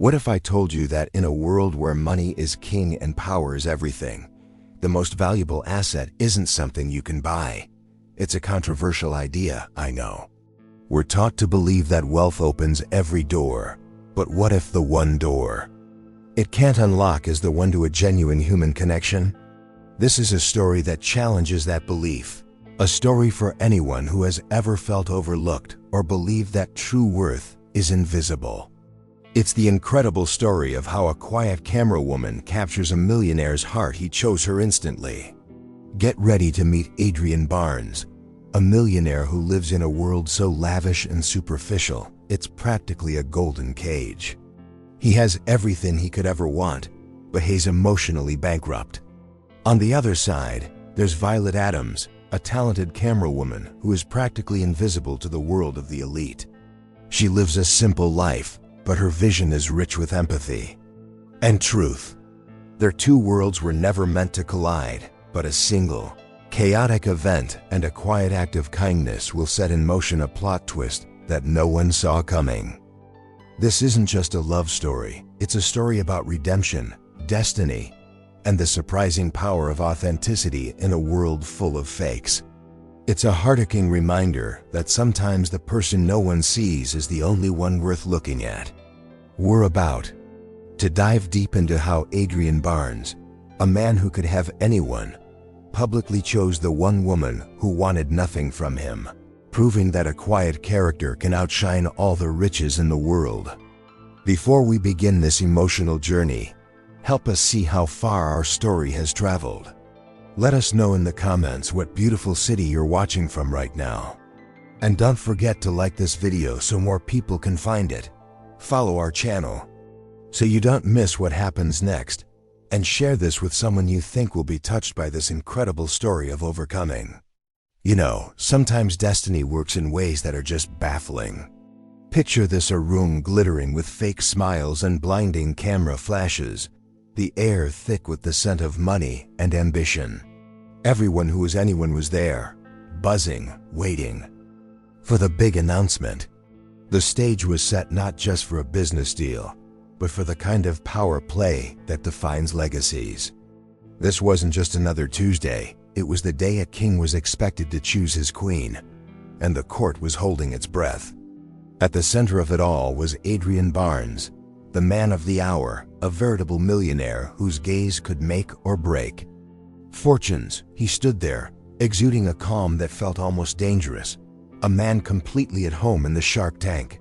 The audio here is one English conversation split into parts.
What if I told you that in a world where money is king and power is everything, the most valuable asset isn't something you can buy? It's a controversial idea, I know. We're taught to believe that wealth opens every door, but what if the one door it can't unlock is the one to a genuine human connection? This is a story that challenges that belief, a story for anyone who has ever felt overlooked or believed that true worth is invisible. It's the incredible story of how a quiet camerawoman captures a millionaire's heart. He chose her instantly. Get ready to meet Adrian Barnes, a millionaire who lives in a world so lavish and superficial, it's practically a golden cage. He has everything he could ever want, but he's emotionally bankrupt. On the other side, there's Violet Adams, a talented camerawoman who is practically invisible to the world of the elite. She lives a simple life, but her vision is rich with empathy and truth. Their two worlds were never meant to collide, but a single, chaotic event and a quiet act of kindness will set in motion a plot twist that no one saw coming. This isn't just a love story, it's a story about redemption, destiny, and the surprising power of authenticity in a world full of fakes. It's a heartaching reminder that sometimes the person no one sees is the only one worth looking at. We're about to dive deep into how Adrian Barnes, a man who could have anyone, publicly chose the one woman who wanted nothing from him, proving that a quiet character can outshine all the riches in the world. Before we begin this emotional journey, help us see how far our story has traveled. Let us know in the comments what beautiful city you're watching from right now. And don't forget to like this video so more people can find it. Follow our channel so you don't miss what happens next, and share this with someone you think will be touched by this incredible story of overcoming. You know, sometimes destiny works in ways that are just baffling. Picture this: a room glittering with fake smiles and blinding camera flashes, the air thick with the scent of money and ambition. Everyone who was anyone was there, buzzing, waiting for the big announcement. The stage was set not just for a business deal, but for the kind of power play that defines legacies. This wasn't just another Tuesday. It was the day a king was expected to choose his queen, and the court was holding its breath. At the center of it all was Adrian Barnes, the man of the hour, a veritable millionaire whose gaze could make or break fortunes. He stood there, exuding a calm that felt almost dangerous, a man completely at home in the Shark Tank.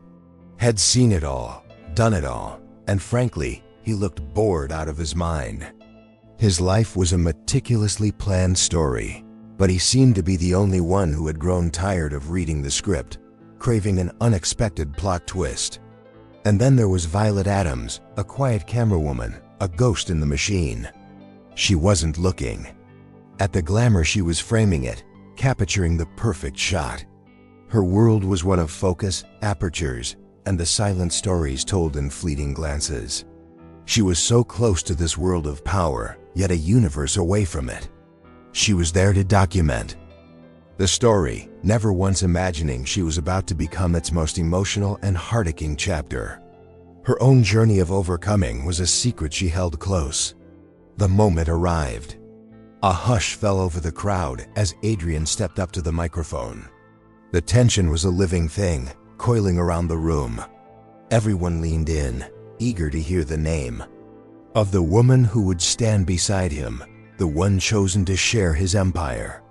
Had seen it all, done it all, and frankly, he looked bored out of his mind. His life was a meticulously planned story, but he seemed to be the only one who had grown tired of reading the script, craving an unexpected plot twist. And then there was Violet Adams, a quiet camerawoman, a ghost in the machine. She wasn't looking at the glamour, she was framing it, capturing the perfect shot. Her world was one of focus, apertures, and the silent stories told in fleeting glances. She was so close to this world of power, yet a universe away from it. She was there to document the story, never once imagining she was about to become its most emotional and heartaching chapter. Her own journey of overcoming was a secret she held close. The moment arrived. A hush fell over the crowd as Adrian stepped up to the microphone. The tension was a living thing, coiling around the room. Everyone leaned in, eager to hear the name of the woman who would stand beside him, the one chosen to share his empire.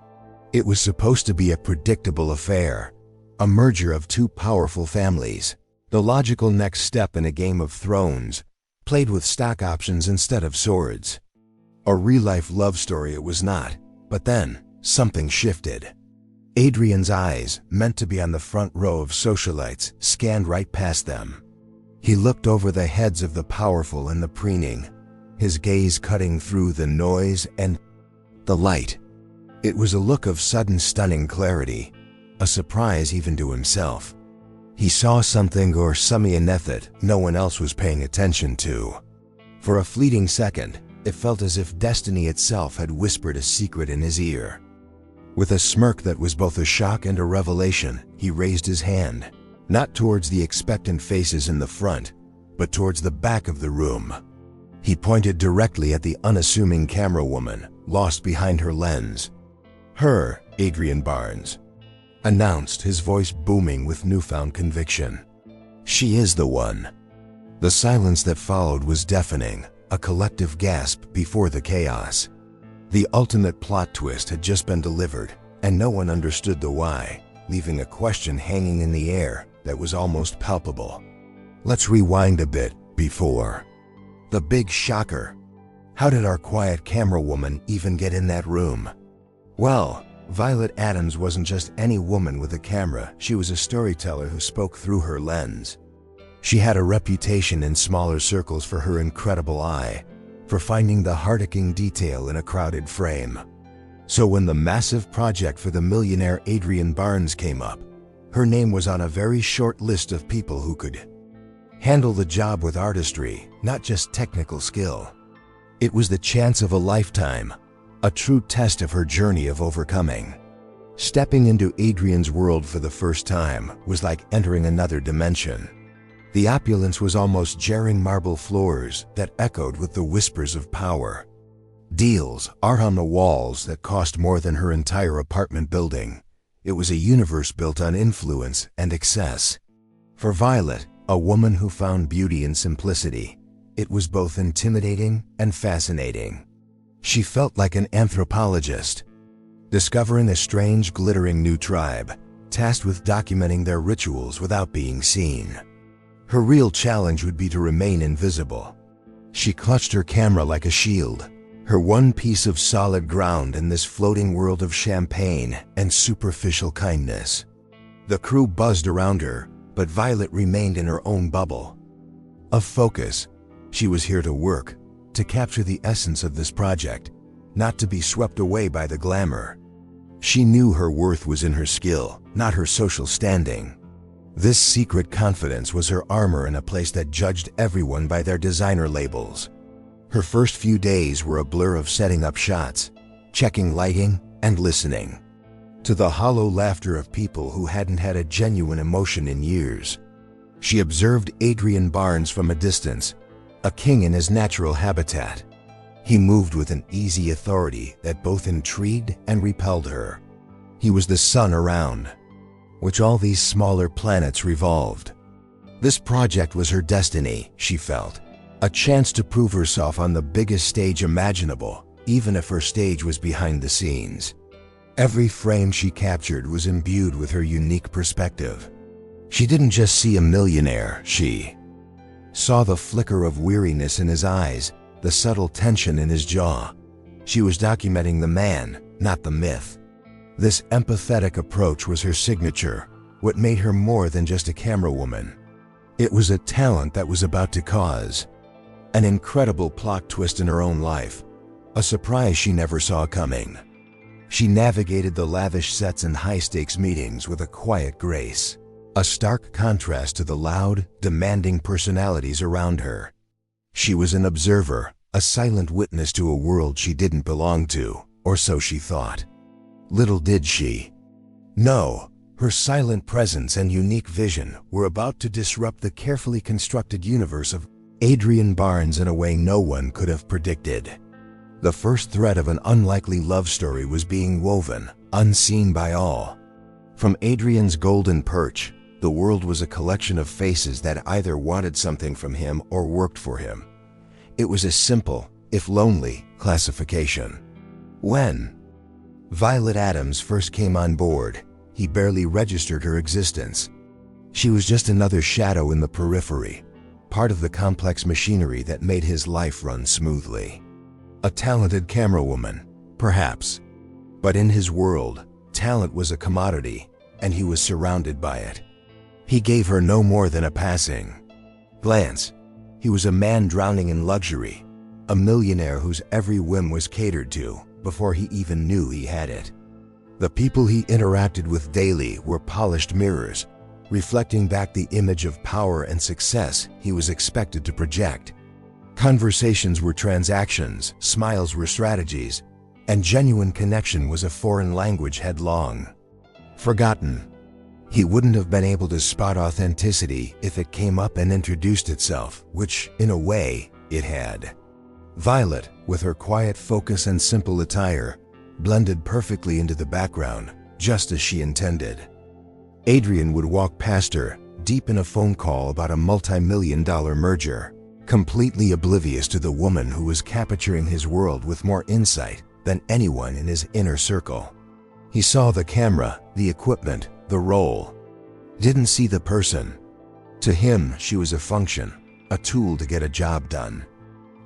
It was supposed to be a predictable affair, a merger of two powerful families, the logical next step in a Game of Thrones, played with stock options instead of swords. A real-life love story it was not, but then, something shifted. Adrian's eyes, meant to be on the front row of socialites, scanned right past them. He looked over the heads of the powerful and the preening, his gaze cutting through the noise and the light. It was a look of sudden stunning clarity, a surprise even to himself. He saw something or something that no one else was paying attention to. For a fleeting second, it felt as if destiny itself had whispered a secret in his ear. With a smirk that was both a shock and a revelation, he raised his hand, not towards the expectant faces in the front, but towards the back of the room. He pointed directly at the unassuming camerawoman, lost behind her lens. "Her, Adrian Barnes," announced, his voice booming with newfound conviction. "She is the one." The silence that followed was deafening, a collective gasp before the chaos. The ultimate plot twist had just been delivered, and no one understood the why, leaving a question hanging in the air that was almost palpable. Let's rewind a bit before the big shocker. How did our quiet camerawoman even get in that room? Well, Violet Adams wasn't just any woman with a camera. She was a storyteller who spoke through her lens. She had a reputation in smaller circles for her incredible eye, for finding the heart-aching detail in a crowded frame. So when the massive project for the millionaire Adrian Barnes came up, her name was on a very short list of people who could handle the job with artistry, not just technical skill. It was the chance of a lifetime, a true test of her journey of overcoming. Stepping into Adrian's world for the first time was like entering another dimension. The opulence was almost jarring marble floors that echoed with the whispers of power. Deals, art on the walls that cost more than her entire apartment building. It was a universe built on influence and excess. For Violet, a woman who found beauty in simplicity, it was both intimidating and fascinating. She felt like an anthropologist, discovering a strange, glittering new tribe, tasked with documenting their rituals without being seen. Her real challenge would be to remain invisible. She clutched her camera like a shield, her one piece of solid ground in this floating world of champagne and superficial kindness. The crew buzzed around her, but Violet remained in her own bubble of focus. She was here to work, to capture the essence of this project, not to be swept away by the glamour. She knew her worth was in her skill, not her social standing. This secret confidence was her armor in a place that judged everyone by their designer labels. Her first few days were a blur of setting up shots, checking lighting, and listening to the hollow laughter of people who hadn't had a genuine emotion in years. She observed Adrian Barnes from a distance, a king in his natural habitat. He moved with an easy authority that both intrigued and repelled her. He was the sun around which all these smaller planets revolved. This project was her destiny, she felt, a chance to prove herself on the biggest stage imaginable, even if her stage was behind the scenes. Every frame she captured was imbued with her unique perspective. She didn't just see a millionaire, she saw the flicker of weariness in his eyes, the subtle tension in his jaw. She was documenting the man, not the myth. This empathetic approach was her signature, what made her more than just a camerawoman. It was a talent that was about to cause an incredible plot twist in her own life, a surprise she never saw coming. She navigated the lavish sets and high-stakes meetings with a quiet grace, a stark contrast to the loud, demanding personalities around her. She was an observer, a silent witness to a world she didn't belong to, or so she thought. Little did she know, her silent presence and unique vision were about to disrupt the carefully constructed universe of Adrian Barnes in a way no one could have predicted. The first thread of an unlikely love story was being woven, unseen by all. From Adrian's golden perch, the world was a collection of faces that either wanted something from him or worked for him. It was a simple, if lonely, classification. When Violet Adams first came on board, he barely registered her existence. She was just another shadow in the periphery, part of the complex machinery that made his life run smoothly. A talented camerawoman, perhaps. But in his world, talent was a commodity, and he was surrounded by it. He gave her no more than a passing glance. He was a man drowning in luxury, a millionaire whose every whim was catered to before he even knew he had it. The people he interacted with daily were polished mirrors, reflecting back the image of power and success he was expected to project. Conversations were transactions, smiles were strategies, and genuine connection was a foreign language headlong forgotten. He wouldn't have been able to spot authenticity if it came up and introduced itself, which, in a way, it had. Violet, with her quiet focus and simple attire, blended perfectly into the background, just as she intended. Adrian would walk past her, deep in a phone call about a multi-million-dollar merger, completely oblivious to the woman who was capturing his world with more insight than anyone in his inner circle. He saw the camera, the equipment, the role. Didn't see the person. To him, she was a function, a tool to get a job done.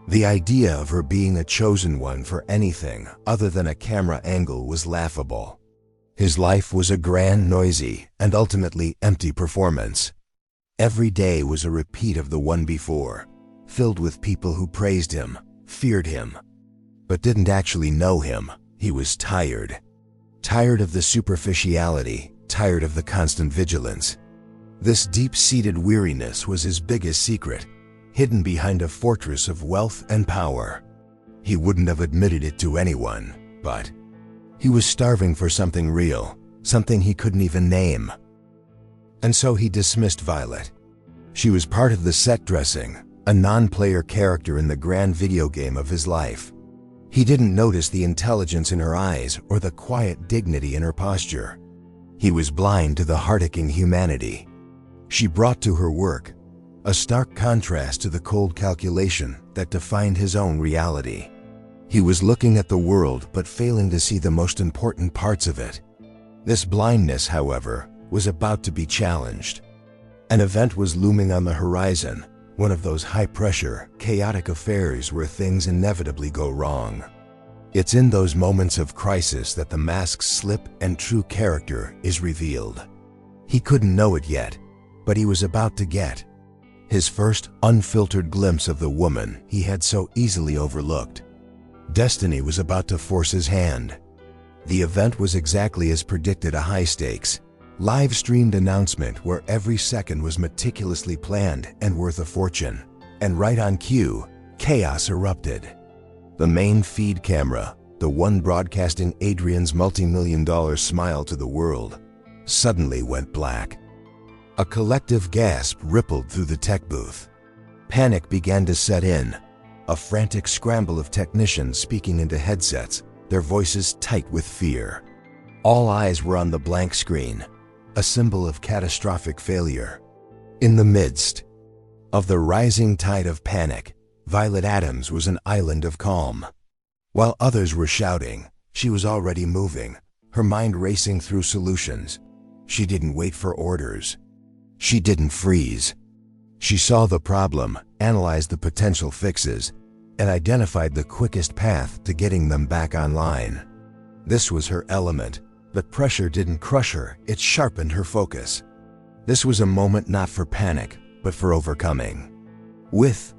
The idea of her being a chosen one for anything other than a camera angle was laughable. His life was a grand, noisy, and ultimately empty performance. Every day was a repeat of the one before, filled with people who praised him, feared him, but didn't actually know him. He was tired. Tired of the superficiality, tired of the constant vigilance. This deep-seated weariness was his biggest secret, hidden behind a fortress of wealth and power. He wouldn't have admitted it to anyone, but he was starving for something real, something he couldn't even name. And so he dismissed Violet. She was part of the set dressing, a non-player character in the grand video game of his life. He didn't notice the intelligence in her eyes or the quiet dignity in her posture. He was blind to the heart-aching humanity she brought to her work, a stark contrast to the cold calculation that defined his own reality. He was looking at the world but failing to see the most important parts of it. This blindness, however, was about to be challenged. An event was looming on the horizon, one of those high-pressure, chaotic affairs where things inevitably go wrong. It's in those moments of crisis that the masks slip and true character is revealed. He couldn't know it yet, but he was about to get his first unfiltered glimpse of the woman he had so easily overlooked. Destiny was about to force his hand. The event was exactly as predicted, a high-stakes, live-streamed announcement where every second was meticulously planned and worth a fortune. And right on cue, chaos erupted. The main feed camera, the one broadcasting Adrian's multi-million-dollar smile to the world, suddenly went black. A collective gasp rippled through the tech booth. Panic began to set in, a frantic scramble of technicians speaking into headsets, their voices tight with fear. All eyes were on the blank screen, a symbol of catastrophic failure. In the midst of the rising tide of panic, Violet Adams was an island of calm. While others were shouting, she was already moving, her mind racing through solutions. She didn't wait for orders. She didn't freeze. She saw the problem, analyzed the potential fixes, and identified the quickest path to getting them back online. This was her element, but pressure didn't crush her, it sharpened her focus. This was a moment not for panic, but for overcoming. With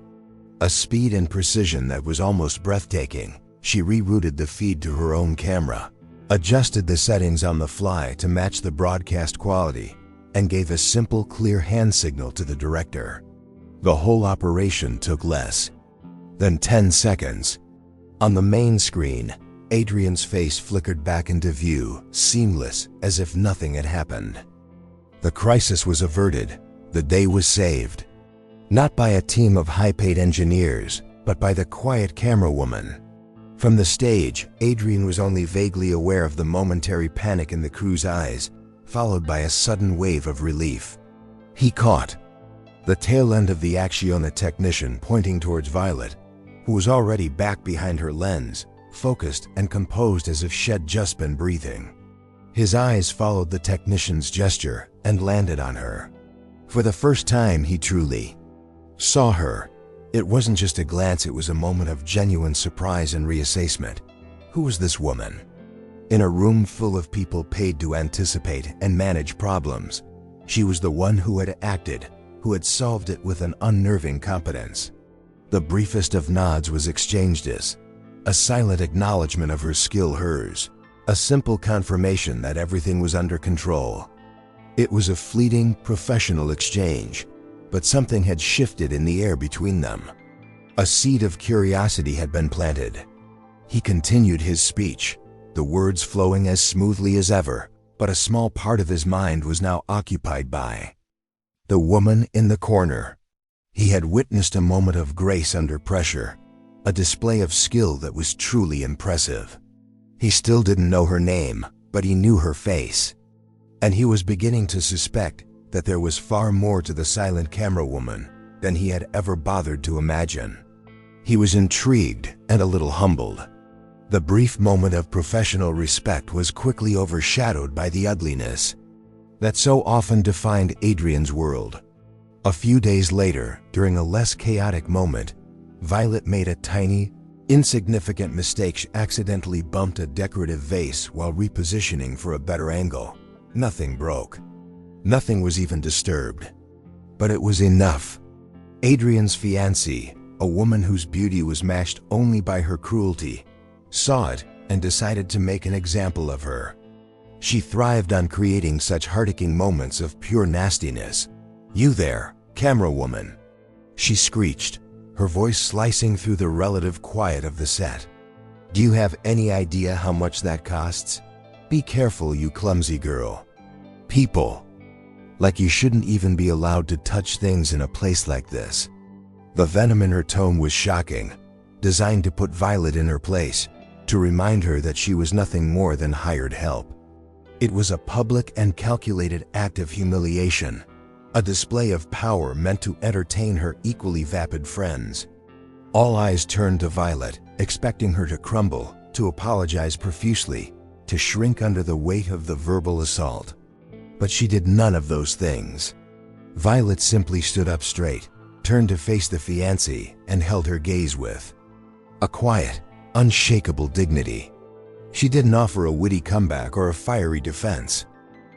a speed and precision that was almost breathtaking, she rerouted the feed to her own camera, adjusted the settings on the fly to match the broadcast quality, and gave a simple, clear hand signal to the director. The whole operation took less than 10 seconds. On the main screen, Adrian's face flickered back into view, seamless, as if nothing had happened. The crisis was averted. The day was saved. Not by a team of high-paid engineers, but by the quiet camerawoman. From the stage, Adrian was only vaguely aware of the momentary panic in the crew's eyes, followed by a sudden wave of relief. He caught the tail end of the Acciona technician pointing towards Violet, who was already back behind her lens, focused and composed as if she'd just been breathing. His eyes followed the technician's gesture and landed on her. For the first time, he truly saw her. It wasn't just a glance, it was a moment of genuine surprise and reassessment. Who was this woman? In a room full of people paid to anticipate and manage problems, she was the one who had acted, who had solved it with an unnerving competence. The briefest of nods was exchanged as a silent acknowledgement of her skill, hers, a simple confirmation that everything was under control. It was a fleeting, professional exchange, but something had shifted in the air between them. A seed of curiosity had been planted. He continued his speech, the words flowing as smoothly as ever, but a small part of his mind was now occupied by the woman in the corner. He had witnessed a moment of grace under pressure, a display of skill that was truly impressive. He still didn't know her name, but he knew her face. And he was beginning to suspect that there was far more to the silent camerawoman than he had ever bothered to imagine. He was intrigued and a little humbled. The brief moment of professional respect was quickly overshadowed by the ugliness that so often defined Adrian's world. A few days later, during a less chaotic moment, Violet made a tiny, insignificant mistake. She accidentally bumped a decorative vase while repositioning for a better angle. Nothing broke. Nothing was even disturbed. But it was enough. Adrian's fiancée, a woman whose beauty was matched only by her cruelty, saw it and decided to make an example of her. She thrived on creating such heart-aching moments of pure nastiness. "You there, camerawoman," she screeched, her voice slicing through the relative quiet of the set. "Do you have any idea how much that costs? Be careful, you clumsy girl. People, like you shouldn't even be allowed to touch things in a place like this." The venom in her tone was shocking, designed to put Violet in her place, to remind her that she was nothing more than hired help. It was a public and calculated act of humiliation, a display of power meant to entertain her equally vapid friends. All eyes turned to Violet, expecting her to crumble, to apologize profusely, to shrink under the weight of the verbal assault. But she did none of those things. Violet simply stood up straight, turned to face the fiancé, and held her gaze with a quiet, unshakable dignity. She didn't offer a witty comeback or a fiery defense.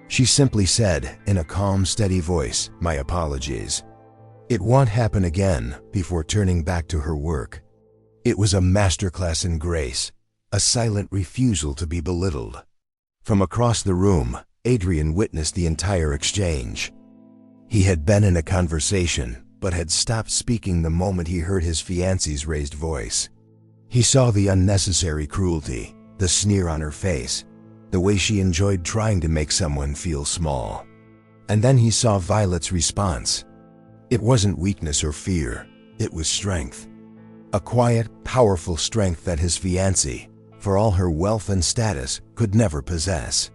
She simply said, in a calm, steady voice, "My apologies. It won't happen again," before turning back to her work. It was a masterclass in grace, a silent refusal to be belittled. From across the room, Adrian witnessed the entire exchange. He had been in a conversation, but had stopped speaking the moment he heard his fiancée's raised voice. He saw the unnecessary cruelty, the sneer on her face, the way she enjoyed trying to make someone feel small. And then he saw Violet's response. It wasn't weakness or fear, it was strength. A quiet, powerful strength that his fiancée, for all her wealth and status, could never possess.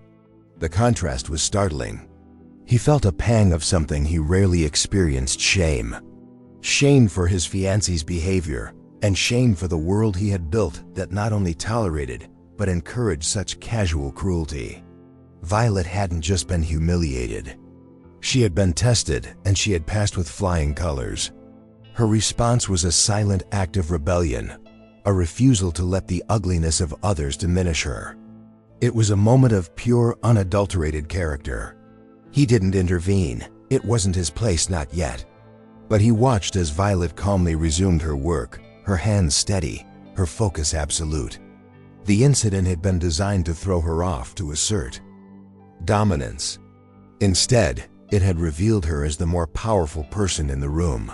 The contrast was startling. He felt a pang of something he rarely experienced: shame. Shame for his fiancée's behavior, and shame for the world he had built that not only tolerated, but encouraged such casual cruelty. Violet hadn't just been humiliated. She had been tested, and she had passed with flying colors. Her response was a silent act of rebellion, a refusal to let the ugliness of others diminish her. It was a moment of pure, unadulterated character. He didn't intervene. It wasn't his place, not yet. But he watched as Violet calmly resumed her work, her hands steady, her focus absolute. The incident had been designed to throw her off, to assert dominance. Instead, it had revealed her as the more powerful person in the room.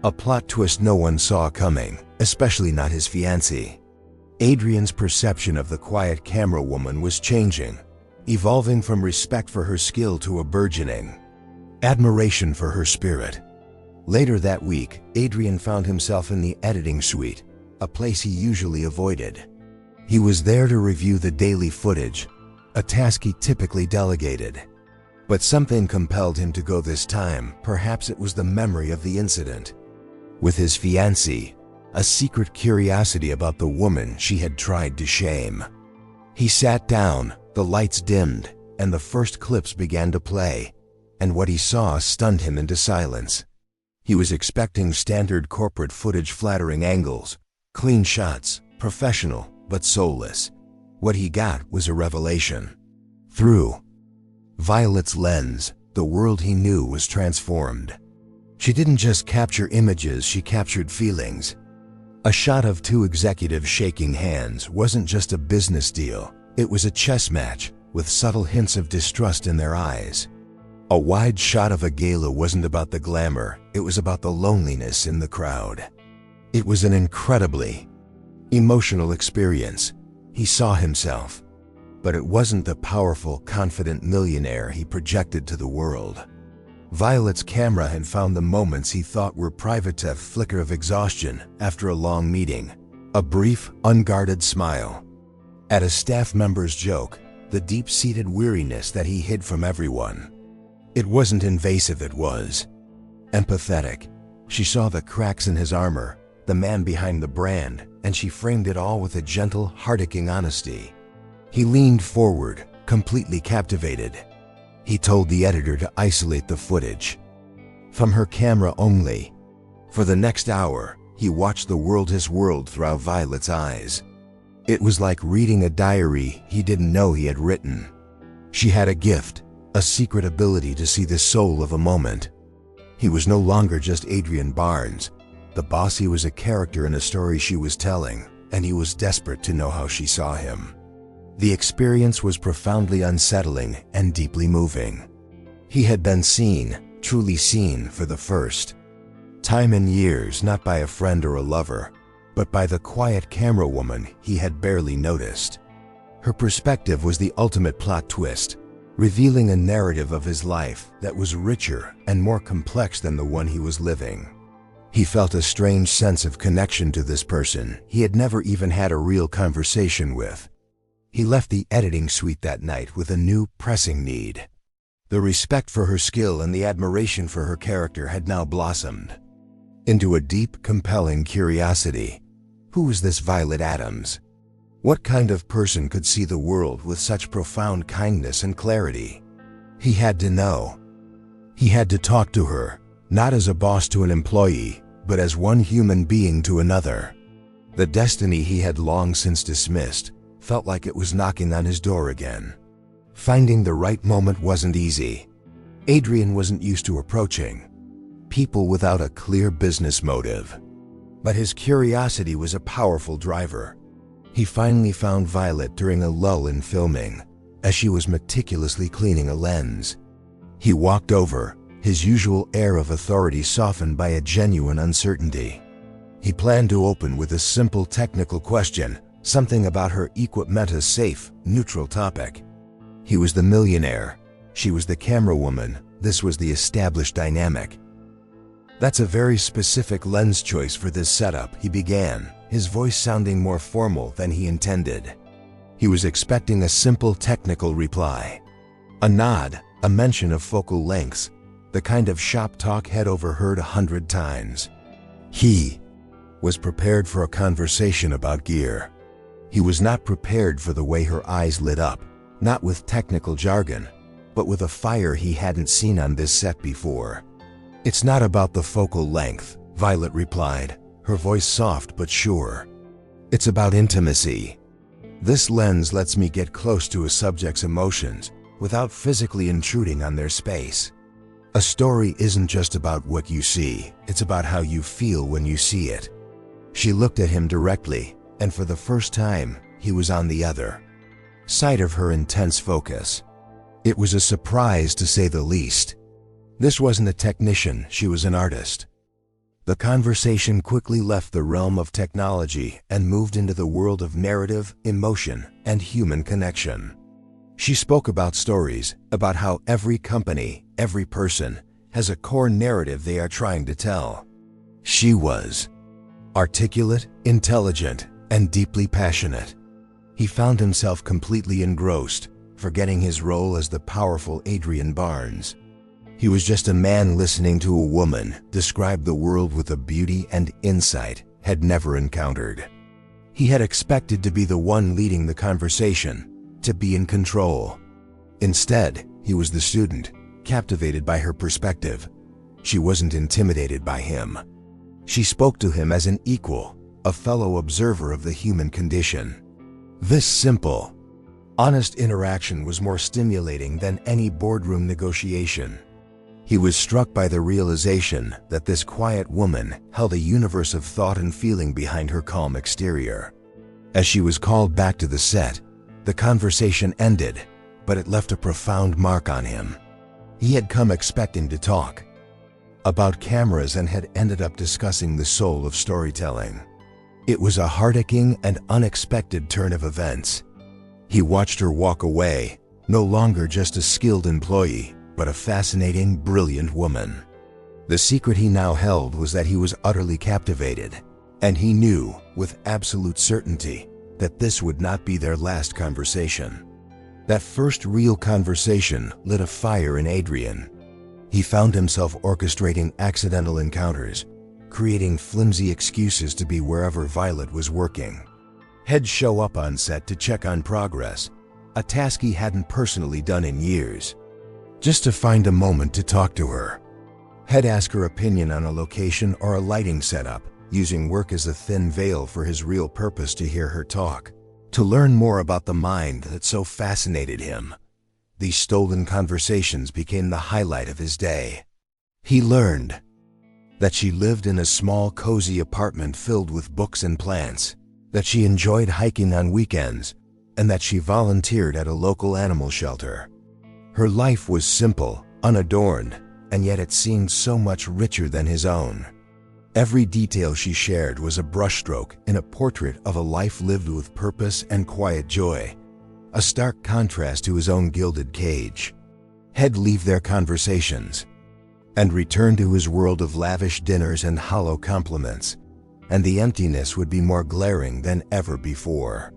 A plot twist no one saw coming, especially not his fiancée. Adrian's perception of the quiet camerawoman was changing, evolving from respect for her skill to a burgeoning admiration for her spirit. Later that week, Adrian found himself in the editing suite, a place he usually avoided. He was there to review the daily footage, a task he typically delegated. But something compelled him to go this time. Perhaps it was the memory of the incident with his fiancée, a secret curiosity about the woman she had tried to shame. He sat down, the lights dimmed, and the first clips began to play, and what he saw stunned him into silence. He was expecting standard corporate footage, flattering angles, clean shots, professional but soulless. What he got was a revelation. Through Violet's lens, the world he knew was transformed. She didn't just capture images, she captured feelings. A shot of two executives shaking hands wasn't just a business deal, it was a chess match with subtle hints of distrust in their eyes. A wide shot of a gala wasn't about the glamour, it was about the loneliness in the crowd. It was an incredibly emotional experience. He saw himself, but it wasn't the powerful, confident millionaire he projected to the world. Violet's camera had found the moments he thought were private, a flicker of exhaustion after a long meeting, a brief, unguarded smile at a staff member's joke, the deep-seated weariness that he hid from everyone. It wasn't invasive, it was empathetic. She saw the cracks in his armor, the man behind the brand, and she framed it all with a gentle, heart-aching honesty. He leaned forward, completely captivated. He told the editor to isolate the footage from her camera only. For the next hour, he watched the world his world through Violet's eyes. It was like reading a diary he didn't know he had written. She had a gift, a secret ability to see the soul of a moment. He was no longer just Adrian Barnes, the boss. He was a character in a story she was telling, and he was desperate to know how she saw him. The experience was profoundly unsettling and deeply moving. He had been seen, truly seen, for the first time in years, not by a friend or a lover, but by the quiet camerawoman he had barely noticed. Her perspective was the ultimate plot twist, revealing a narrative of his life that was richer and more complex than the one he was living. He felt a strange sense of connection to this person he had never even had a real conversation with. He left the editing suite that night with a new, pressing need. The respect for her skill and the admiration for her character had now blossomed into a deep, compelling curiosity. Who was this Violet Adams? What kind of person could see the world with such profound kindness and clarity? He had to know. He had to talk to her, not as a boss to an employee, but as one human being to another. The destiny he had long since dismissed felt like it was knocking on his door again. Finding the right moment wasn't easy. Adrian wasn't used to approaching people without a clear business motive. But his curiosity was a powerful driver. He finally found Violet during a lull in filming, as she was meticulously cleaning a lens. He walked over, his usual air of authority softened by a genuine uncertainty. He planned to open with a simple technical question, something about her equipment, a safe, neutral topic. He was the millionaire. She was the camerawoman. This was the established dynamic. "That's a very specific lens choice for this setup," he began, his voice sounding more formal than he intended. He was expecting a simple technical reply. A nod, a mention of focal lengths, the kind of shop talk had overheard 100 times. He was prepared for a conversation about gear. He was not prepared for the way her eyes lit up, not with technical jargon, but with a fire he hadn't seen on this set before. "It's not about the focal length," Violet replied, her voice soft but sure. "It's about intimacy. This lens lets me get close to a subject's emotions without physically intruding on their space. A story isn't just about what you see, it's about how you feel when you see it." She looked at him directly, and for the first time, he was on the other side of her intense focus. It was a surprise, to say the least. This wasn't a technician, she was an artist. The conversation quickly left the realm of technology and moved into the world of narrative, emotion, and human connection. She spoke about stories, about how every company, every person, has a core narrative they are trying to tell. She was articulate, intelligent, and deeply passionate. He found himself completely engrossed, forgetting his role as the powerful Adrian Barnes. He was just a man listening to a woman describe the world with a beauty and insight had never encountered. He had expected to be the one leading the conversation, to be in control. Instead, he was the student, captivated by her perspective. She wasn't intimidated by him. She spoke to him as an equal, a fellow observer of the human condition. This simple, honest interaction was more stimulating than any boardroom negotiation. He was struck by the realization that this quiet woman held a universe of thought and feeling behind her calm exterior. As she was called back to the set, the conversation ended, but it left a profound mark on him. He had come expecting to talk about cameras and had ended up discussing the soul of storytelling. It was a heart-aching and unexpected turn of events. He watched her walk away, no longer just a skilled employee, but a fascinating, brilliant woman. The secret he now held was that he was utterly captivated, and he knew, with absolute certainty, that this would not be their last conversation. That first real conversation lit a fire in Adrian. He found himself orchestrating accidental encounters, creating flimsy excuses to be wherever Violet was working. He'd show up on set to check on progress, a task he hadn't personally done in years, just to find a moment to talk to her. He'd ask her opinion on a location or a lighting setup, using work as a thin veil for his real purpose to hear her talk, to learn more about the mind that so fascinated him. These stolen conversations became the highlight of his day. He learned that she lived in a small, cozy apartment filled with books and plants, that she enjoyed hiking on weekends, and that she volunteered at a local animal shelter. Her life was simple, unadorned, and yet it seemed so much richer than his own. Every detail she shared was a brushstroke in a portrait of a life lived with purpose and quiet joy, a stark contrast to his own gilded cage. He'd leave their conversations and return to his world of lavish dinners and hollow compliments, and the emptiness would be more glaring than ever before.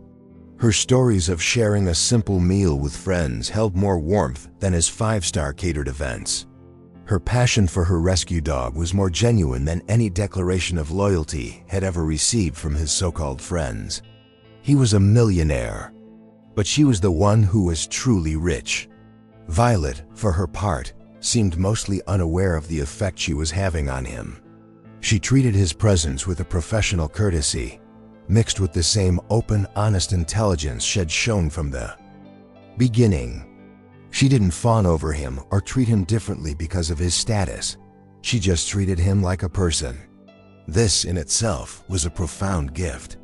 Her stories of sharing a simple meal with friends held more warmth than his five-star catered events. Her passion for her rescue dog was more genuine than any declaration of loyalty had ever received from his so-called friends. He was a millionaire, but she was the one who was truly rich. Violet, for her part, seemed mostly unaware of the effect she was having on him. She treated his presence with a professional courtesy, mixed with the same open, honest intelligence she'd shown from the beginning. She didn't fawn over him or treat him differently because of his status. She just treated him like a person. This in itself was a profound gift.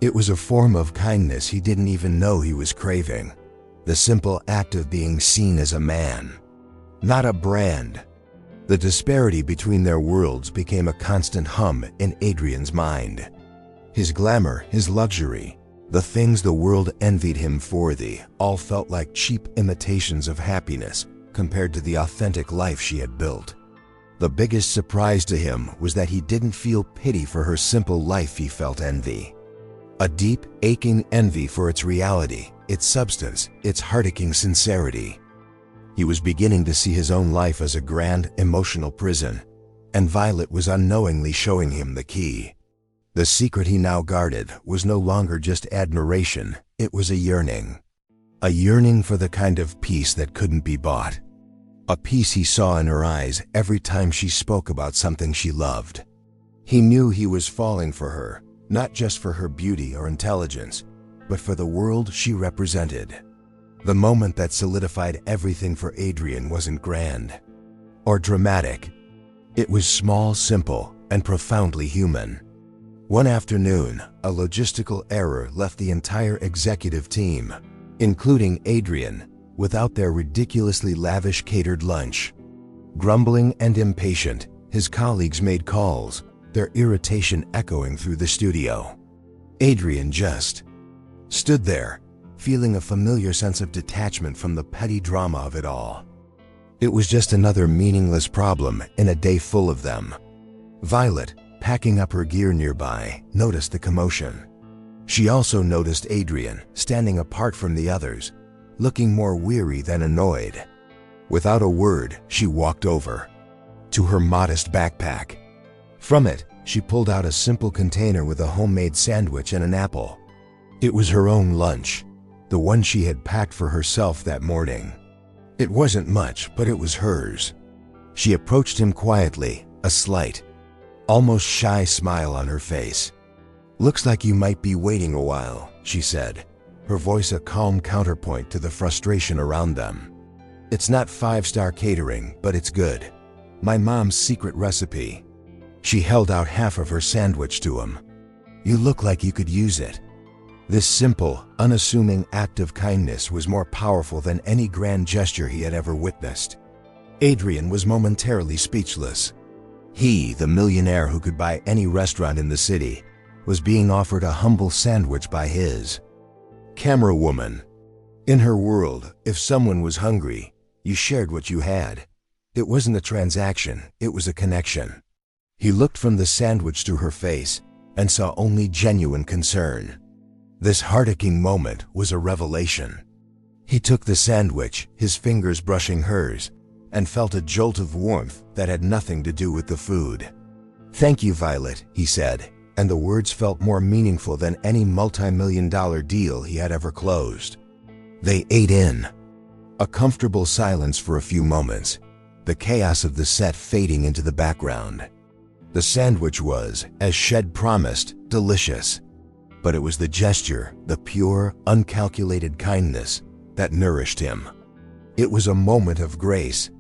It was a form of kindness he didn't even know he was craving. The simple act of being seen as a man, not a brand. The disparity between their worlds became a constant hum in Adrian's mind. His glamour, his luxury, the things the world envied him for, all felt like cheap imitations of happiness compared to the authentic life she had built. The biggest surprise to him was that he didn't feel pity for her simple life, he felt envy. A deep, aching envy for its reality, its substance, its heart-aching sincerity. He was beginning to see his own life as a grand, emotional prison, and Violet was unknowingly showing him the key. The secret he now guarded was no longer just admiration, it was a yearning. A yearning for the kind of peace that couldn't be bought. A peace he saw in her eyes every time she spoke about something she loved. He knew he was falling for her, not just for her beauty or intelligence, but for the world she represented. The moment that solidified everything for Adrian wasn't grand or dramatic. It was small, simple, and profoundly human. One afternoon, a logistical error left the entire executive team, including Adrian, without their ridiculously lavish catered lunch. Grumbling and impatient, his colleagues made calls, their irritation echoing through the studio. Adrian just stood there, feeling a familiar sense of detachment from the petty drama of it all. It was just another meaningless problem in a day full of them. Violet, packing up her gear nearby, noticed the commotion. She also noticed Adrian, standing apart from the others, looking more weary than annoyed. Without a word, she walked over to her modest backpack. From it, she pulled out a simple container with a homemade sandwich and an apple. It was her own lunch, the one she had packed for herself that morning. It wasn't much, but it was hers. She approached him quietly, a slight, almost shy smile on her face. "Looks like you might be waiting a while," she said, her voice a calm counterpoint to the frustration around them. "It's not five-star catering, but it's good. My mom's secret recipe." She held out half of her sandwich to him. "You look like you could use it." This simple, unassuming act of kindness was more powerful than any grand gesture he had ever witnessed. Adrian was momentarily speechless. He, the millionaire who could buy any restaurant in the city, was being offered a humble sandwich by his Camerawoman, In her world, if someone was hungry, you shared what you had. It wasn't a transaction, it was a connection. He looked from the sandwich to her face and saw only genuine concern. This heart-aching moment was a revelation. He took the sandwich, his fingers brushing hers, and felt a jolt of warmth that had nothing to do with the food. "Thank you, Violet," he said, and the words felt more meaningful than any multi-million-dollar deal he had ever closed. They ate in. A comfortable silence for a few moments, the chaos of the set fading into the background. The sandwich was, as Shed promised, delicious. But it was the gesture, the pure, uncalculated kindness, that nourished him. It was a moment of grace,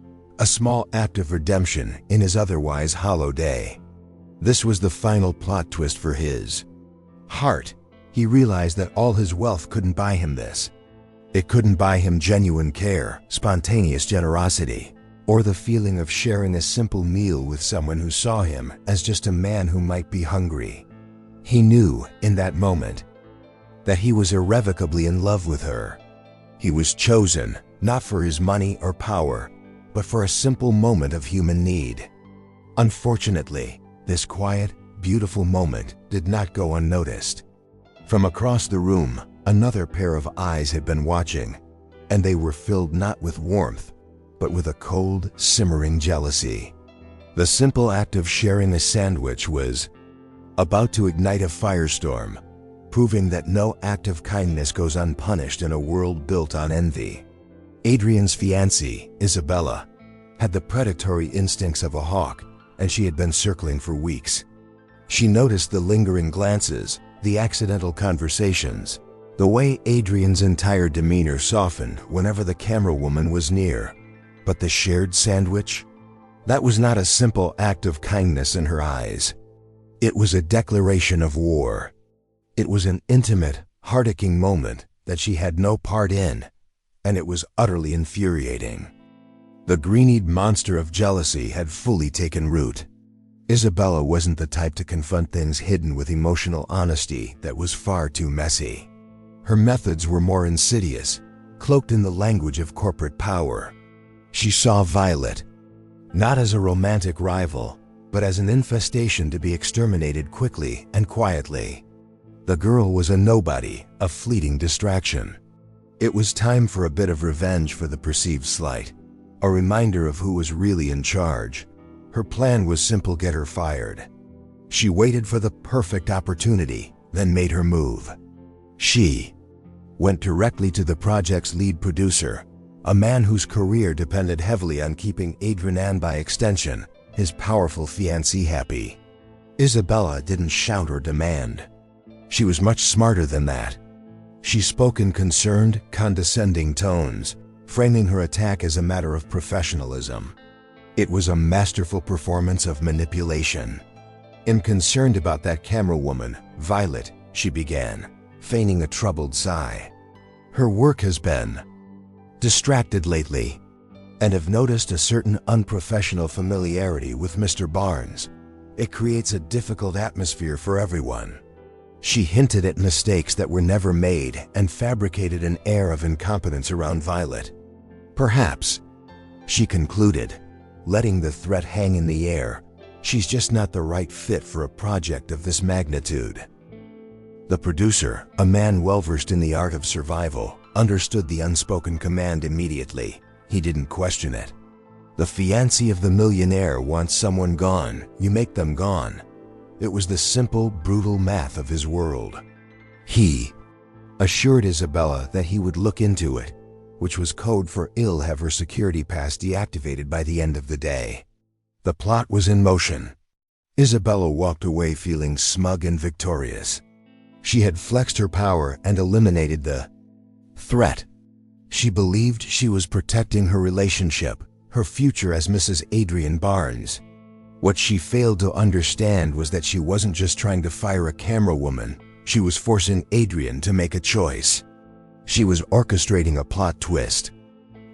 a small act of redemption in his otherwise hollow day. This was the final plot twist for his heart. He realized that all his wealth couldn't buy him this. It couldn't buy him genuine care, spontaneous generosity, or the feeling of sharing a simple meal with someone who saw him as just a man who might be hungry. He knew, in that moment, that he was irrevocably in love with her. He was chosen, not for his money or power, but for a simple moment of human need. Unfortunately, this quiet, beautiful moment did not go unnoticed. From across the room, another pair of eyes had been watching, and they were filled not with warmth, but with a cold, simmering jealousy. The simple act of sharing a sandwich was about to ignite a firestorm, proving that no act of kindness goes unpunished in a world built on envy. Adrian's fiancée, Isabella, had the predatory instincts of a hawk, and she had been circling for weeks. She noticed the lingering glances, the accidental conversations, the way Adrian's entire demeanor softened whenever the camerawoman was near. But the shared sandwich? That was not a simple act of kindness in her eyes. It was a declaration of war. It was an intimate, heart-aching moment that she had no part in, and it was utterly infuriating. The green-eyed monster of jealousy had fully taken root. Isabella wasn't the type to confront things hidden with emotional honesty that was far too messy. Her methods were more insidious, cloaked in the language of corporate power. She saw Violet, not as a romantic rival, but as an infestation to be exterminated quickly and quietly. The girl was a nobody, a fleeting distraction. It was time for a bit of revenge for the perceived slight, a reminder of who was really in charge. Her plan was simple: get her fired. She waited for the perfect opportunity, then made her move. She went directly to the project's lead producer, a man whose career depended heavily on keeping Adrian and, by extension, his powerful fiancée happy. Isabella didn't shout or demand. She was much smarter than that. She spoke in concerned, condescending tones, framing her attack as a matter of professionalism. It was a masterful performance of manipulation. "I'm concerned about that camerawoman, Violet," she began, feigning a troubled sigh. "Her work has been distracted lately, and have noticed a certain unprofessional familiarity with Mr. Barnes. It creates a difficult atmosphere for everyone." She hinted at mistakes that were never made and fabricated an air of incompetence around Violet. "Perhaps," she concluded, letting the threat hang in the air, "she's just not the right fit for a project of this magnitude." The producer, a man well-versed in the art of survival, understood the unspoken command immediately. He didn't question it. The fiancé of the millionaire wants someone gone, you make them gone. It was the simple, brutal math of his world. He assured Isabella that he would look into it, which was code for he'll have her security pass deactivated by the end of the day. The plot was in motion. Isabella walked away feeling smug and victorious. She had flexed her power and eliminated the threat. She believed she was protecting her relationship, her future as Mrs. Adrian Barnes. What she failed to understand was that she wasn't just trying to fire a camerawoman, she was forcing Adrian to make a choice. She was orchestrating a plot twist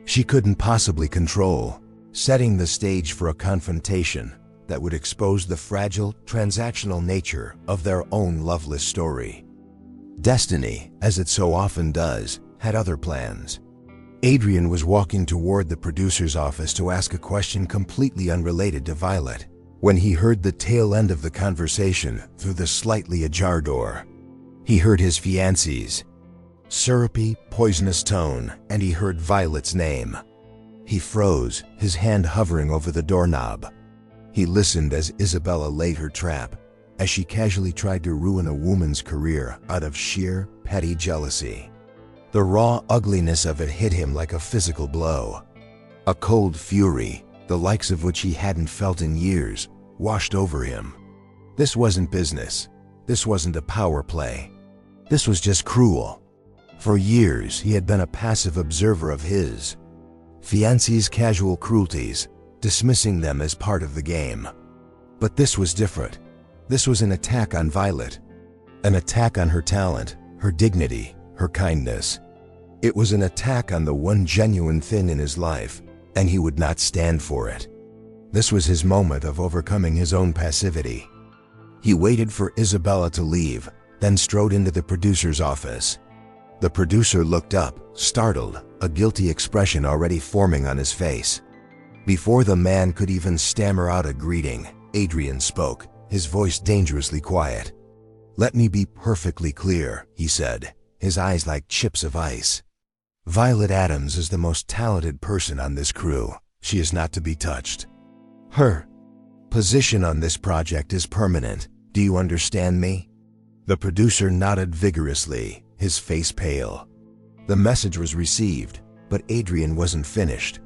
she couldn't possibly control, setting the stage for a confrontation that would expose the fragile, transactional nature of their own loveless story. Destiny, as it so often does, had other plans. Adrian was walking toward the producer's office to ask a question completely unrelated to Violet when he heard the tail end of the conversation through the slightly ajar door. He heard his fiancée's syrupy, poisonous tone, and he heard Violet's name. He froze, his hand hovering over the doorknob. He listened as Isabella laid her trap, as she casually tried to ruin a woman's career out of sheer, petty jealousy. The raw ugliness of it hit him like a physical blow. A cold fury, the likes of which he hadn't felt in years, washed over him. This wasn't business. This wasn't a power play. This was just cruel. For years, he had been a passive observer of his fiancée's casual cruelties, dismissing them as part of the game. But this was different. This was an attack on Violet. An attack on her talent, her dignity, her kindness. It was an attack on the one genuine thing in his life, and he would not stand for it. This was his moment of overcoming his own passivity. He waited for Isabella to leave, then strode into the producer's office. The producer looked up, startled, a guilty expression already forming on his face. Before the man could even stammer out a greeting, Adrian spoke, his voice dangerously quiet. "Let me be perfectly clear," he said, his eyes like chips of ice. "Violet Adams is the most talented person on this crew. She is not to be touched. Her position on this project is permanent. Do you understand me?" The producer nodded vigorously, his face pale. The message was received, but Adrian wasn't finished.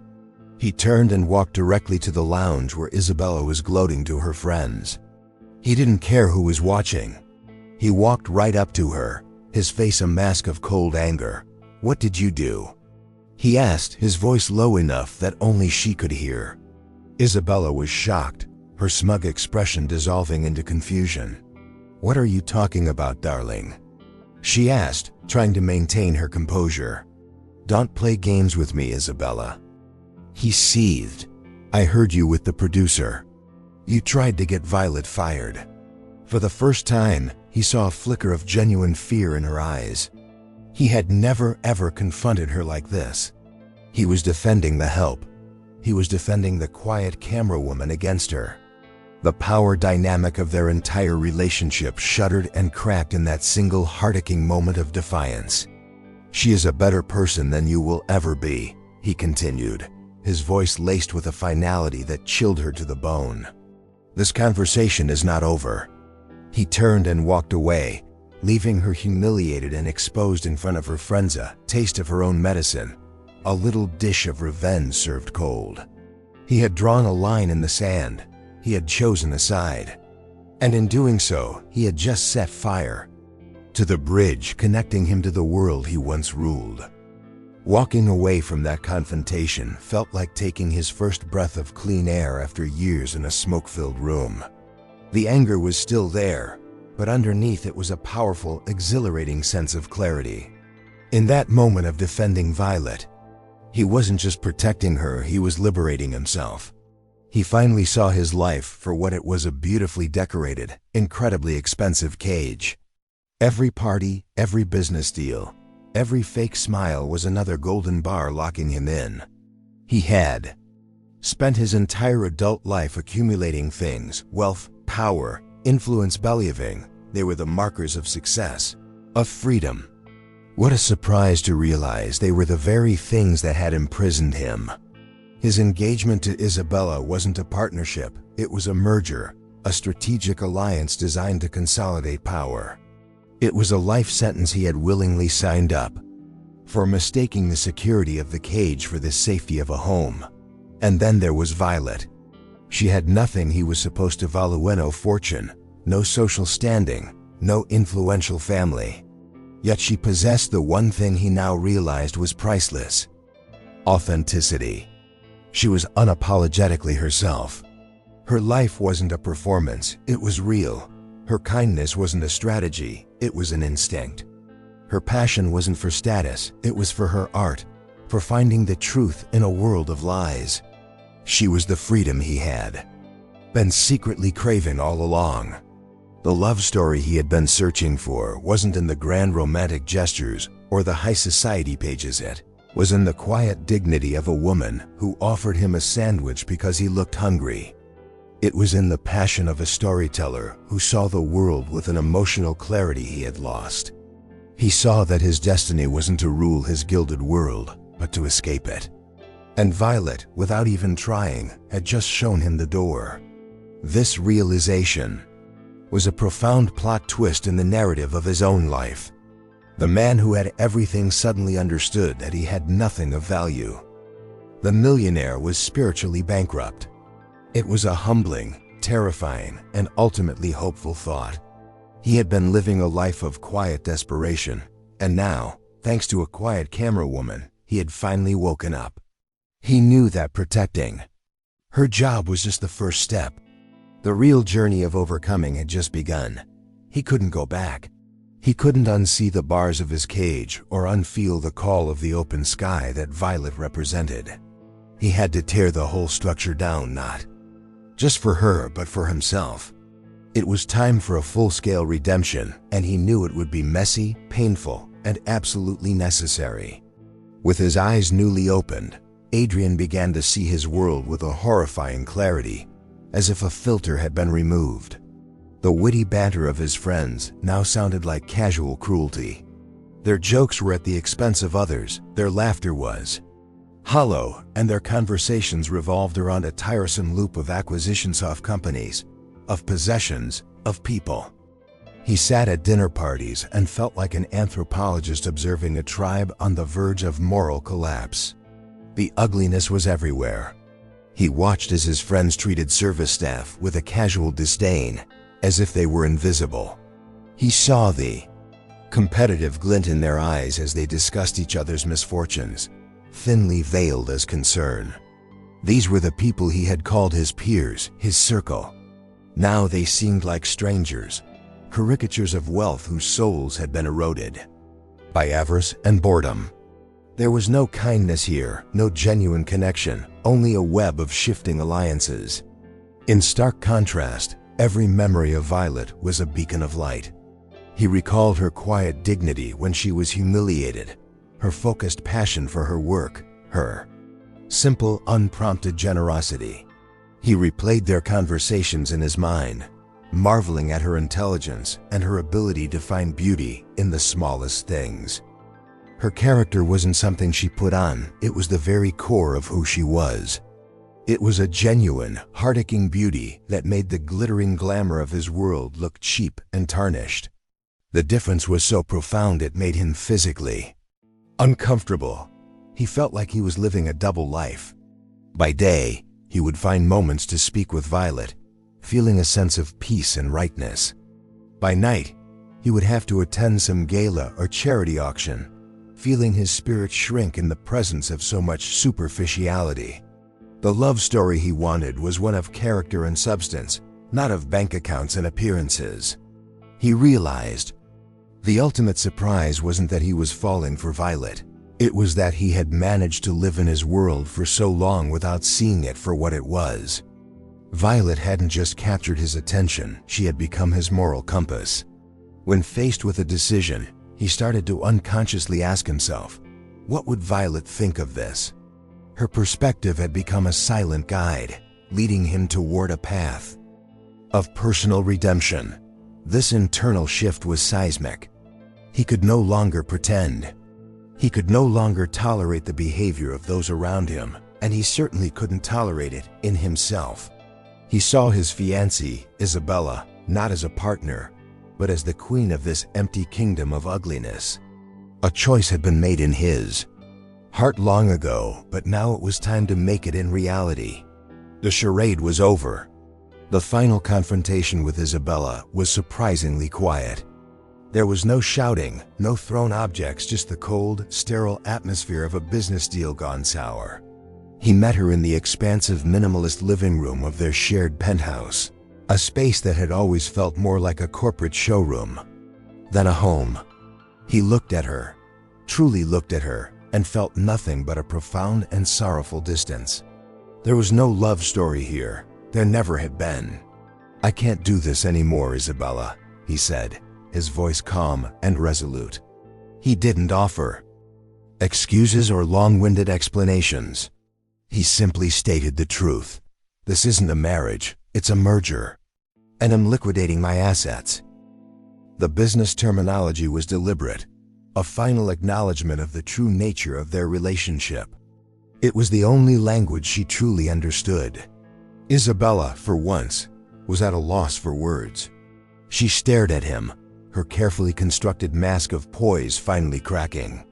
He turned and walked directly to the lounge where Isabella was gloating to her friends. He didn't care who was watching. He walked right up to her, his face a mask of cold anger. "What did you do?" he asked, his voice low enough that only she could hear. Isabella was shocked, her smug expression dissolving into confusion. "What are you talking about, darling?" she asked, trying to maintain her composure. "Don't play games with me, Isabella." He seethed. "I heard you with the producer. You tried to get Violet fired." For the first time, he saw a flicker of genuine fear in her eyes. He had never ever confronted her like this. He was defending the help. He was defending the quiet camerawoman against her. The power dynamic of their entire relationship shuddered and cracked in that single heart-aching moment of defiance. "She is a better person than you will ever be," he continued, his voice laced with a finality that chilled her to the bone. "This conversation is not over." He turned and walked away, leaving her humiliated and exposed in front of her friends, a taste of her own medicine, a little dish of revenge served cold. He had drawn a line in the sand. He had chosen a side. And in doing so, he had just set fire to the bridge connecting him to the world he once ruled. Walking away from that confrontation felt like taking his first breath of clean air after years in a smoke-filled room. The anger was still there, but underneath it was a powerful, exhilarating sense of clarity. In that moment of defending Violet, he wasn't just protecting her, he was liberating himself. He finally saw his life for what it was, a beautifully decorated, incredibly expensive cage. Every party, every business deal, every fake smile was another golden bar locking him in. He had spent his entire adult life accumulating things, wealth, power, influence, believing they were the markers of success, of freedom. What a surprise to realize they were the very things that had imprisoned him. His engagement to Isabella wasn't a partnership, it was a merger, a strategic alliance designed to consolidate power. It was a life sentence he had willingly signed up for mistaking the security of the cage for the safety of a home. And then there was Violet. She had nothing he was supposed to value: no fortune, no social standing, no influential family. Yet she possessed the one thing he now realized was priceless: authenticity. She was unapologetically herself. Her life wasn't a performance, it was real. Her kindness wasn't a strategy, it was an instinct. Her passion wasn't for status, it was for her art, for finding the truth in a world of lies. She was the freedom he had been secretly craving all along. The love story he had been searching for wasn't in the grand romantic gestures or the high society pages. It was in the quiet dignity of a woman who offered him a sandwich because he looked hungry. It was in the passion of a storyteller who saw the world with an emotional clarity he had lost. He saw that his destiny wasn't to rule his gilded world, but to escape it. And Violet, without even trying, had just shown him the door. This realization was a profound plot twist in the narrative of his own life. The man who had everything suddenly understood that he had nothing of value. The millionaire was spiritually bankrupt. It was a humbling, terrifying, and ultimately hopeful thought. He had been living a life of quiet desperation, and now, thanks to a quiet camerawoman, he had finally woken up. He knew that protecting her job was just the first step. The real journey of overcoming had just begun. He couldn't go back. He couldn't unsee the bars of his cage or unfeel the call of the open sky that Violet represented. He had to tear the whole structure down, not just for her, but for himself. It was time for a full-scale redemption, and he knew it would be messy, painful, and absolutely necessary. With his eyes newly opened, Adrian began to see his world with a horrifying clarity, as if a filter had been removed. The witty banter of his friends now sounded like casual cruelty. Their jokes were at the expense of others, their laughter was hollow, and their conversations revolved around a tiresome loop of acquisitions of companies, of possessions, of people. He sat at dinner parties and felt like an anthropologist observing a tribe on the verge of moral collapse. The ugliness was everywhere. He watched as his friends treated service staff with a casual disdain, as if they were invisible. He saw the competitive glint in their eyes as they discussed each other's misfortunes, thinly veiled as concern. These were the people he had called his peers, his circle. Now they seemed like strangers, caricatures of wealth whose souls had been eroded by avarice and boredom. There was no kindness here, no genuine connection, only a web of shifting alliances. In stark contrast, every memory of Violet was a beacon of light. He recalled her quiet dignity when she was humiliated, her focused passion for her work, her simple, unprompted generosity. He replayed their conversations in his mind, marveling at her intelligence and her ability to find beauty in the smallest things. Her character wasn't something she put on, it was the very core of who she was. It was a genuine, heart-aching beauty that made the glittering glamour of his world look cheap and tarnished. The difference was so profound it made him physically uncomfortable. He felt like he was living a double life. By day, he would find moments to speak with Violet, feeling a sense of peace and rightness. By night, he would have to attend some gala or charity auction, feeling his spirit shrink in the presence of so much superficiality. The love story he wanted was one of character and substance, not of bank accounts and appearances. He realized the ultimate surprise wasn't that he was falling for Violet. It was that he had managed to live in his world for so long without seeing it for what it was. Violet hadn't just captured his attention, she had become his moral compass. When faced with a decision, he started to unconsciously ask himself, what would Violet think of this? Her perspective had become a silent guide, leading him toward a path of personal redemption. This internal shift was seismic. He could no longer pretend. He could no longer tolerate the behavior of those around him, and he certainly couldn't tolerate it in himself. He saw his fiancée, Isabella, not as a partner, but as the queen of this empty kingdom of ugliness. A choice had been made in his heart long ago, but now it was time to make it in reality. The charade was over. The final confrontation with Isabella was surprisingly quiet. There was no shouting, no thrown objects, just the cold, sterile atmosphere of a business deal gone sour. He met her in the expansive minimalist living room of their shared penthouse, a space that had always felt more like a corporate showroom than a home. He looked at her, truly looked at her, and felt nothing but a profound and sorrowful distance. There was no love story here. There never had been. "I can't do this anymore, Isabella," he said, his voice calm and resolute. He didn't offer excuses or long-winded explanations. He simply stated the truth. "This isn't a marriage, it's a merger. And I'm liquidating my assets." The business terminology was deliberate, a final acknowledgement of the true nature of their relationship. It was the only language she truly understood. Isabella, for once, was at a loss for words. She stared at him, her carefully constructed mask of poise finally cracking.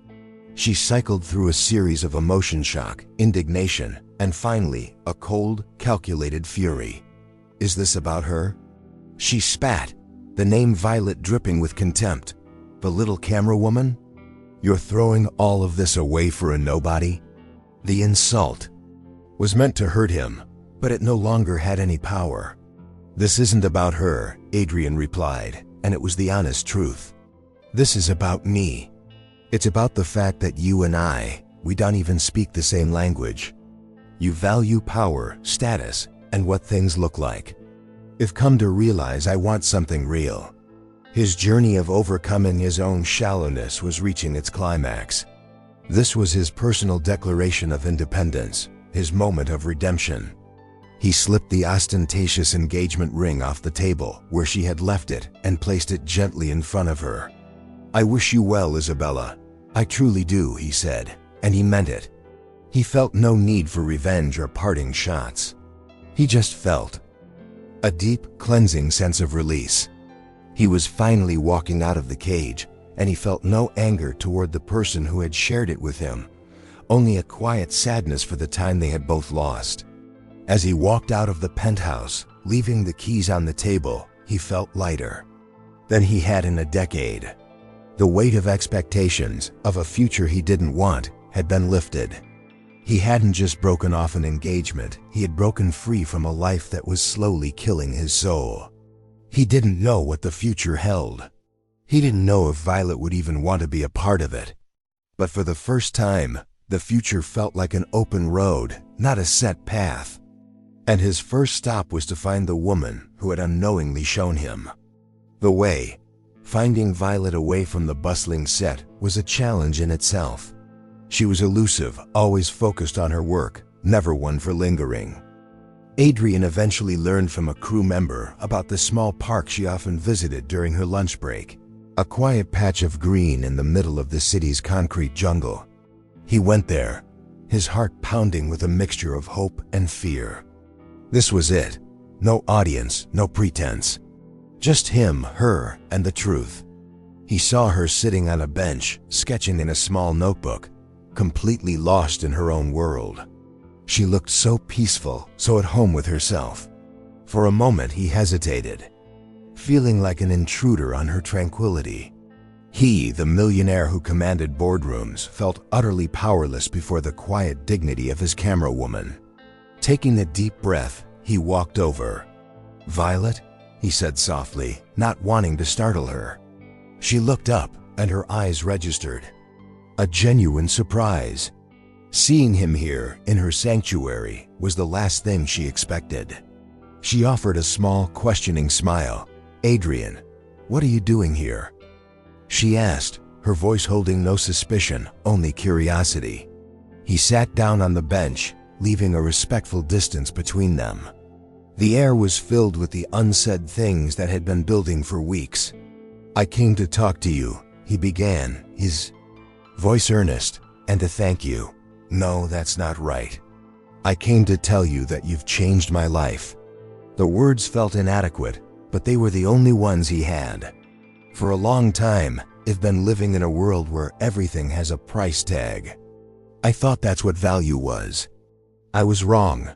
She cycled through a series of emotion shock, indignation, and finally, a cold, calculated fury. Is this about her? She spat, the name Violet dripping with contempt. The little camerawoman? You're throwing all of this away for a nobody? The insult was meant to hurt him, but it no longer had any power. "This isn't about her," Adrian replied, and it was the honest truth. "This is about me. It's about the fact that you and we don't even speak the same language. You value power, status, and what things look like. I've come to realize I want something real." His journey of overcoming his own shallowness was reaching its climax. This was his personal declaration of independence, his moment of redemption. He slipped the ostentatious engagement ring off the table where she had left it and placed it gently in front of her. "I wish you well, Isabella. I truly do," he said, and he meant it. He felt no need for revenge or parting shots. He just felt a deep, cleansing sense of release. He was finally walking out of the cage, and he felt no anger toward the person who had shared it with him, only a quiet sadness for the time they had both lost. As he walked out of the penthouse, leaving the keys on the table, he felt lighter than he had in a decade. The weight of expectations, of a future he didn't want, had been lifted. He hadn't just broken off an engagement, he had broken free from a life that was slowly killing his soul. He didn't know what the future held. He didn't know if Violet would even want to be a part of it. But for the first time, the future felt like an open road, not a set path. And his first stop was to find the woman who had unknowingly shown him the way. Finding Violet away from the bustling set was a challenge in itself. She was elusive, always focused on her work, never one for lingering. Adrian eventually learned from a crew member about the small park she often visited during her lunch break, a quiet patch of green in the middle of the city's concrete jungle. He went there, his heart pounding with a mixture of hope and fear. This was it. No audience, no pretense. Just him, her, and the truth. He saw her sitting on a bench, sketching in a small notebook, completely lost in her own world. She looked so peaceful, so at home with herself. For a moment he hesitated, feeling like an intruder on her tranquility. He, the millionaire who commanded boardrooms, felt utterly powerless before the quiet dignity of his camerawoman. Taking a deep breath, he walked over. "Violet?" he said softly, not wanting to startle her. She looked up, and her eyes registered a genuine surprise. Seeing him here, in her sanctuary, was the last thing she expected. She offered a small, questioning smile. "Adrian, what are you doing here?" she asked, her voice holding no suspicion, only curiosity. He sat down on the bench, leaving a respectful distance between them. The air was filled with the unsaid things that had been building for weeks. "I came to talk to you," he began, his voice earnest, "and to thank you." "No, that's not right. I came to tell you that you've changed my life." The words felt inadequate, but they were the only ones he had. For a long time, I've been living in a world where everything has a price tag. I thought that's what value was. I was wrong.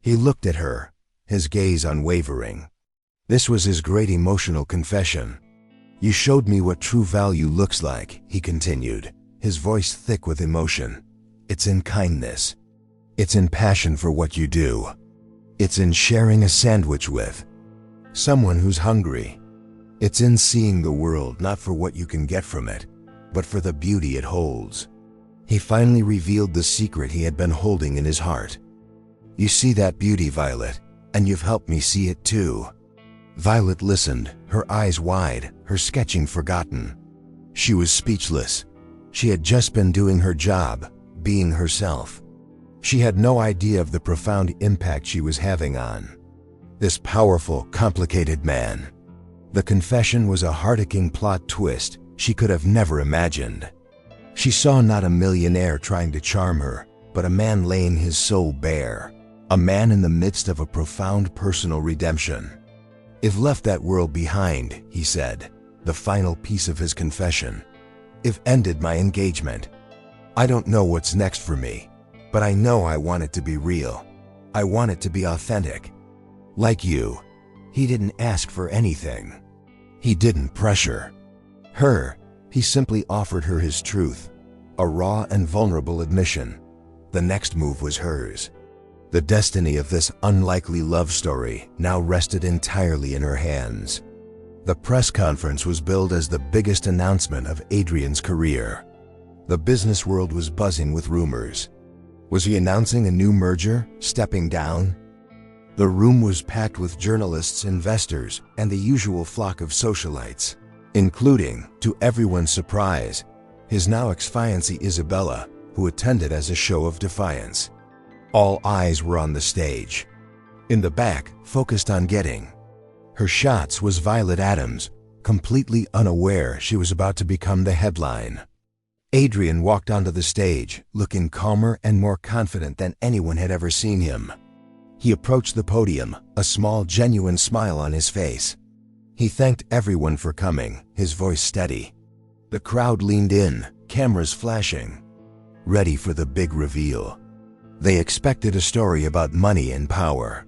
He looked at her, his gaze unwavering. This was his great emotional confession. "You showed me what true value looks like," he continued, his voice thick with emotion. "It's in kindness. It's in passion for what you do. It's in sharing a sandwich with someone who's hungry. It's in seeing the world not for what you can get from it, but for the beauty it holds." He finally revealed the secret he had been holding in his heart. "You see that beauty, Violet, and you've helped me see it too. Violet listened, her eyes wide, her sketching forgotten. She was speechless. She had just been doing her job, being herself. She had no idea of the profound impact she was having on this powerful, complicated man. The confession was a heart-aching plot twist she could have never imagined. She saw not a millionaire trying to charm her, but a man laying his soul bare. A man in the midst of a profound personal redemption. "I've left that world behind," he said, the final piece of his confession. "I've ended my engagement. I don't know what's next for me, but I know I want it to be real. I want it to be authentic. Like you." He didn't ask for anything. He didn't pressure her. He simply offered her his truth, a raw and vulnerable admission. The next move was hers. The destiny of this unlikely love story now rested entirely in her hands. The press conference was billed as the biggest announcement of Adrian's career. The business world was buzzing with rumors. Was he announcing a new merger, stepping down? The room was packed with journalists, investors, and the usual flock of socialites, including, to everyone's surprise, his now ex-fiancée Isabella, who attended as a show of defiance. All eyes were on the stage. In the back, focused on getting her shots, was Violet Adams, completely unaware she was about to become the headline. Adrian walked onto the stage, looking calmer and more confident than anyone had ever seen him. He approached the podium, a small, genuine smile on his face. He thanked everyone for coming, his voice steady. The crowd leaned in, cameras flashing, ready for the big reveal. They expected a story about money and power.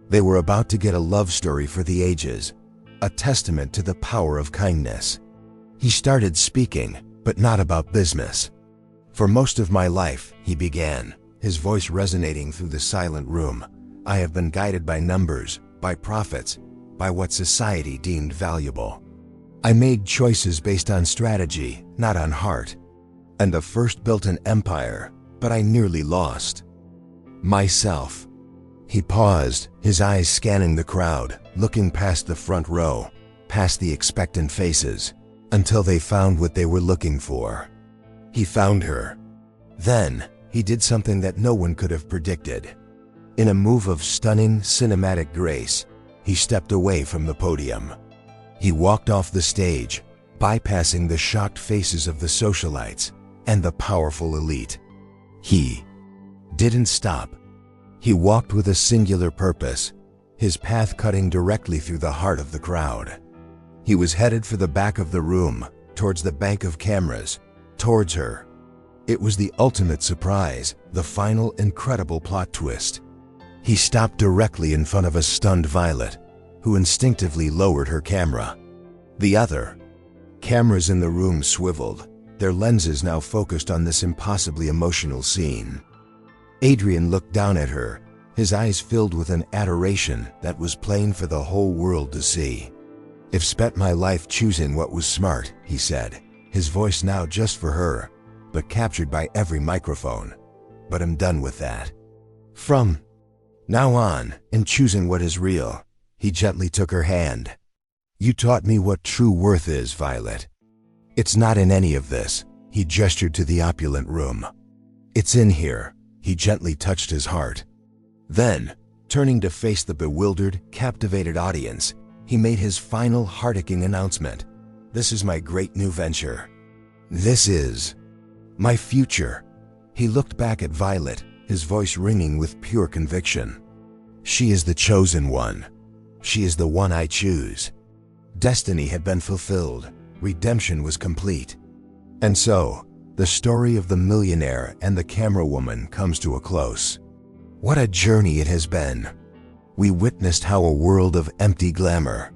They were about to get a love story for the ages, a testament to the power of kindness. He started speaking, but not about business. "For most of my life," he began, his voice resonating through the silent room, "I have been guided by numbers, by profits, by what society deemed valuable. I made choices based on strategy, not on heart. And I first built an empire, but I nearly lost myself." He paused, his eyes scanning the crowd, looking past the front row, past the expectant faces, until they found what they were looking for. He found her. Then, he did something that no one could have predicted. In a move of stunning cinematic grace, he stepped away from the podium. He walked off the stage, bypassing the shocked faces of the socialites and the powerful elite. He didn't stop. He walked with a singular purpose, his path cutting directly through the heart of the crowd. He was headed for the back of the room, towards the bank of cameras, towards her. It was the ultimate surprise, the final incredible plot twist. He stopped directly in front of a stunned Violet, who instinctively lowered her camera. The other cameras in the room swiveled, their lenses now focused on this impossibly emotional scene. Adrian looked down at her, his eyes filled with an adoration that was plain for the whole world to see. "I've spent my life choosing what was smart," he said, his voice now just for her, but captured by every microphone. "But I'm done with that. From now on, in choosing what is real." He gently took her hand. "You taught me what true worth is, Violet. It's not in any of this." He gestured to the opulent room. "It's in here." He gently touched his heart. Then, turning to face the bewildered, captivated audience, he made his final heart-aching announcement. "This is my great new venture. This is my future." He looked back at Violet, his voice ringing with pure conviction. "She is the chosen one. She is the one I choose." Destiny had been fulfilled. Redemption was complete. And so, the story of the millionaire and the camerawoman comes to a close. What a journey it has been. We witnessed how a world of empty glamour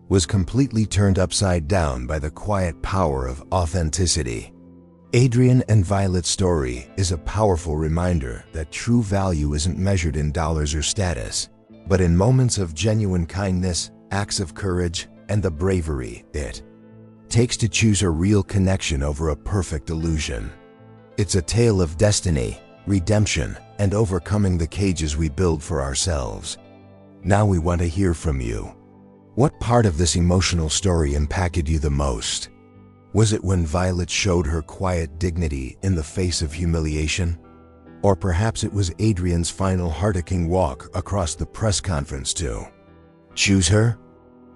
was completely turned upside down by the quiet power of authenticity. Adrian and Violet's story is a powerful reminder that true value isn't measured in dollars or status, but in moments of genuine kindness, acts of courage, and the bravery it takes to choose a real connection over a perfect illusion. It's a tale of destiny, redemption, and overcoming the cages we build for ourselves. Now we want to hear from you. What part of this emotional story impacted you the most? Was it when Violet showed her quiet dignity in the face of humiliation? Or perhaps it was Adrian's final heart-aching walk across the press conference too? Choose her?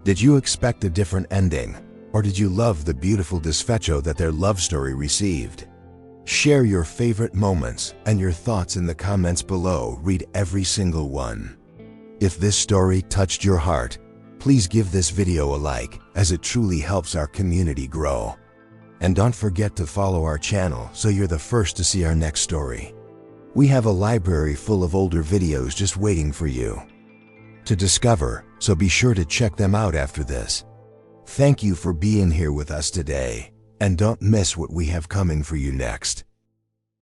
Did you expect a different ending? Or did you love the beautiful desfecho that their love story received? Share your favorite moments and your thoughts in the comments below. Read every single one. If this story touched your heart, please give this video a like, as it truly helps our community grow. And don't forget to follow our channel so you're the first to see our next story. We have a library full of older videos just waiting for you to discover, so be sure to check them out after this. Thank you for being here with us today, and don't miss what we have coming for you next.